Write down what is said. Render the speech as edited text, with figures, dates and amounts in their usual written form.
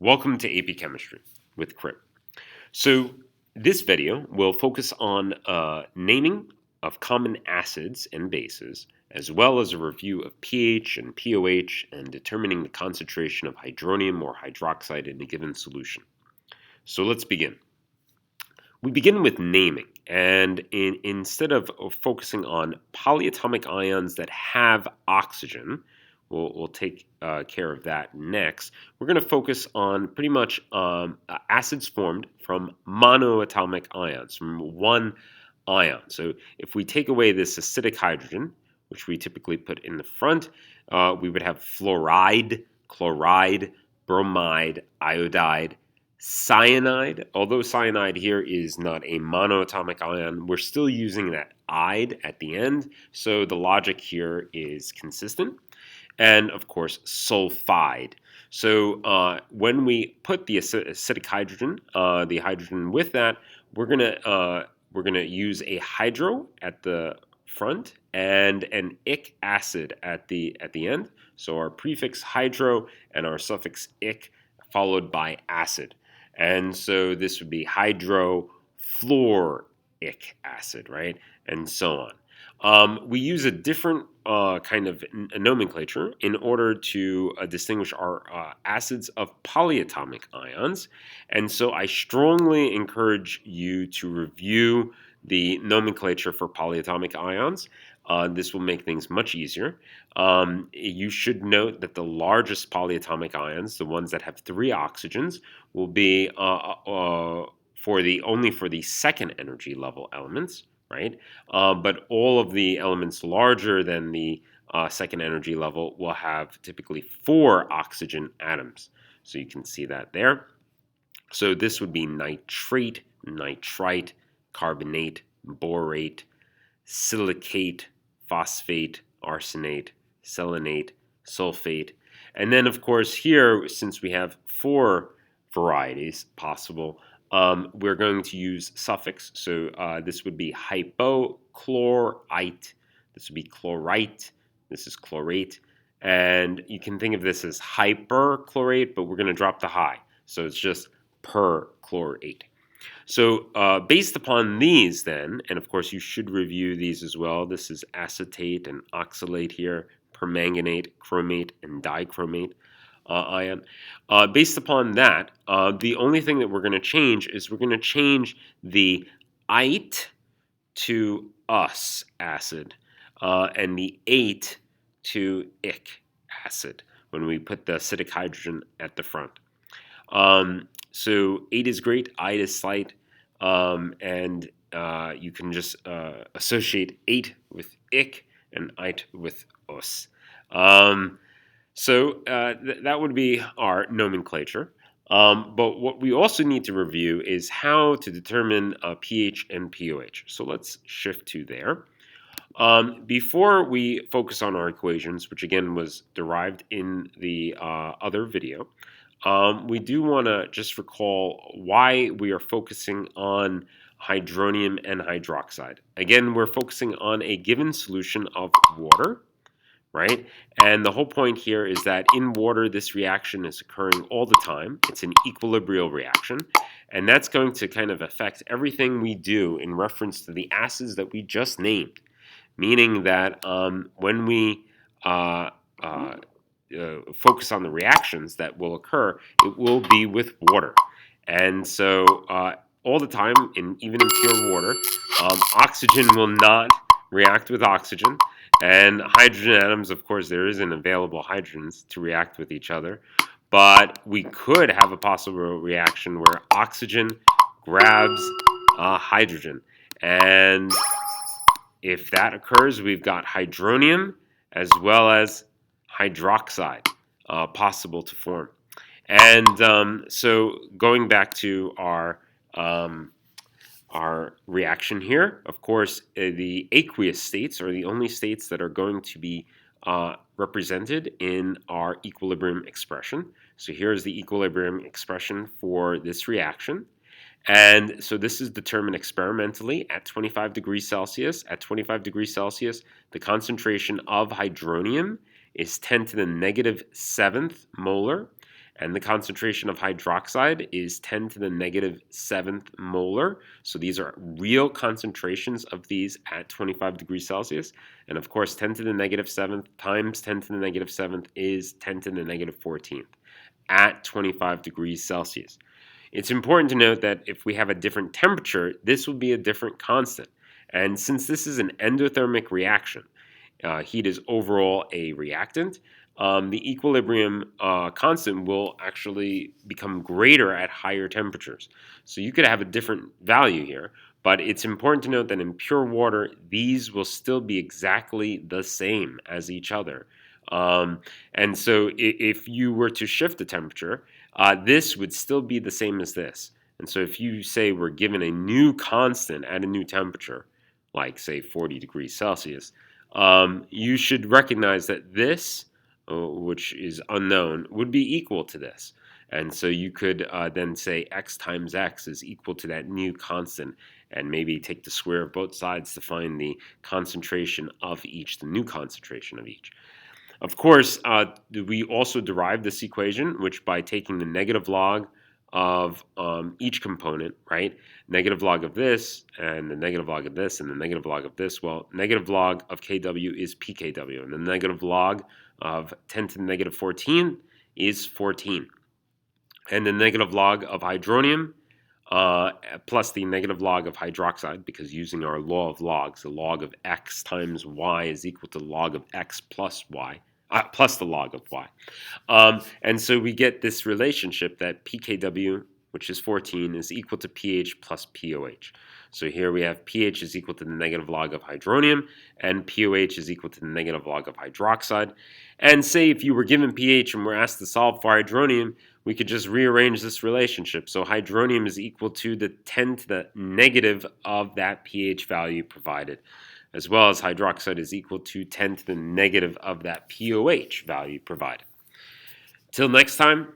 Welcome to AP Chemistry with Crit. So this video will focus on naming of common acids and bases, as well as a review of pH and pOH and determining the concentration of hydronium or hydroxide in a given solution. So let's begin. We begin with naming, and instead of focusing on polyatomic ions that have oxygen, we'll take care of that next. We're going to focus on pretty much acids formed from monoatomic ions, from one ion. So if we take away this acidic hydrogen, which we typically put in the front, we would have fluoride, chloride, bromide, iodide, cyanide. Although cyanide here is not a monoatomic ion, we're still using that "ide" at the end, so the logic here is consistent. And of course, sulfide. So when we put the acidic hydrogen, the hydrogen with that, we're gonna use a hydro at the front and an ic acid at the end. So our prefix hydro and our suffix ic followed by acid. And so this would be hydrofluoric acid, right? And so on. We use a different kind of nomenclature in order to distinguish our acids of polyatomic ions. And so I strongly encourage you to review the nomenclature for polyatomic ions. This will make things much easier. You should note that the largest polyatomic ions, the ones that have 3 oxygens, will be only for the second energy level elements, right? But all of the elements larger than the second energy level will have typically 4 oxygen atoms. So you can see that there. So this would be nitrate, nitrite, carbonate, borate, silicate, phosphate, arsenate, selenate, sulfate. And then, of course, here, since we have 4 varieties possible, we're going to use suffix. So this would be hypochlorite. This would be chlorite. This is chlorate. And you can think of this as hyperchlorate, but we're going to drop the high. So it's just perchlorate. So based upon these then, and of course you should review these as well. This is acetate and oxalate here, permanganate, chromate, and dichromate ion. Based upon that, the only thing that we're going to change is we're going to change the ite to us acid and the ate to ic acid when we put the acidic hydrogen at the front. So ate is great, ite is slight, and you can just associate ate with ic and ite with us. So that would be our nomenclature. But what we also need to review is how to determine pH and pOH. So let's shift to there. Before we focus on our equations, which again was derived in the other video, we do want to just recall why we are focusing on hydronium and hydroxide. Again, we're focusing on a given solution of water, right? And the whole point here is that in water, this reaction is occurring all the time. It's an equilibrial reaction, and that's going to kind of affect everything we do in reference to the acids that we just named, meaning that when we focus on the reactions that will occur, it will be with water. And so all the time, even in pure water, oxygen will not react with oxygen. And hydrogen atoms, of course, there isn't available hydrogens to react with each other. But we could have a possible reaction where oxygen grabs hydrogen. And if that occurs, we've got hydronium as well as hydroxide possible to form. And so going back to our reaction here, of course, the aqueous states are the only states that are going to be represented in our equilibrium expression. So here's the equilibrium expression for this reaction. And so this is determined experimentally at 25 degrees Celsius. At 25 degrees Celsius, the concentration of hydronium is 10 to the negative 7th molar, and the concentration of hydroxide is 10 to the negative 7th molar. So these are real concentrations of these at 25 degrees Celsius. And of course, 10 to the negative 7th times 10 to the negative 7th is 10 to the negative 14th at 25 degrees Celsius. It's important to note that if we have a different temperature, this will be a different constant. And since this is an endothermic reaction, heat is overall a reactant, the equilibrium constant will actually become greater at higher temperatures. So you could have a different value here, but it's important to note that in pure water, these will still be exactly the same as each other. And so if you were to shift the temperature, this would still be the same as this. And so if you say we're given a new constant at a new temperature, like say 40 degrees Celsius, you should recognize that this, which is unknown, would be equal to this. And so you could then say x times x is equal to that new constant, and maybe take the square of both sides to find the concentration of each, the new concentration of each. Of course, we also derive this equation, which by taking the negative log of each component, right? Negative log of this, and the negative log of this, and the negative log of this. Well, negative log of Kw is pKw, and the negative log of 10 to the negative 14 is 14. And the negative log of hydronium plus the negative log of hydroxide, because using our law of logs, the log of x times y is equal to the log of x plus y, plus the log of y. And so we get this relationship that pKw, which is 14, is equal to pH plus pOH. So here we have pH is equal to the negative log of hydronium, and pOH is equal to the negative log of hydroxide. And say if you were given pH and were asked to solve for hydronium, we could just rearrange this relationship. So hydronium is equal to the 10 to the negative of that pH value provided, as well as hydroxide is equal to 10 to the negative of that pOH value provided. Till next time,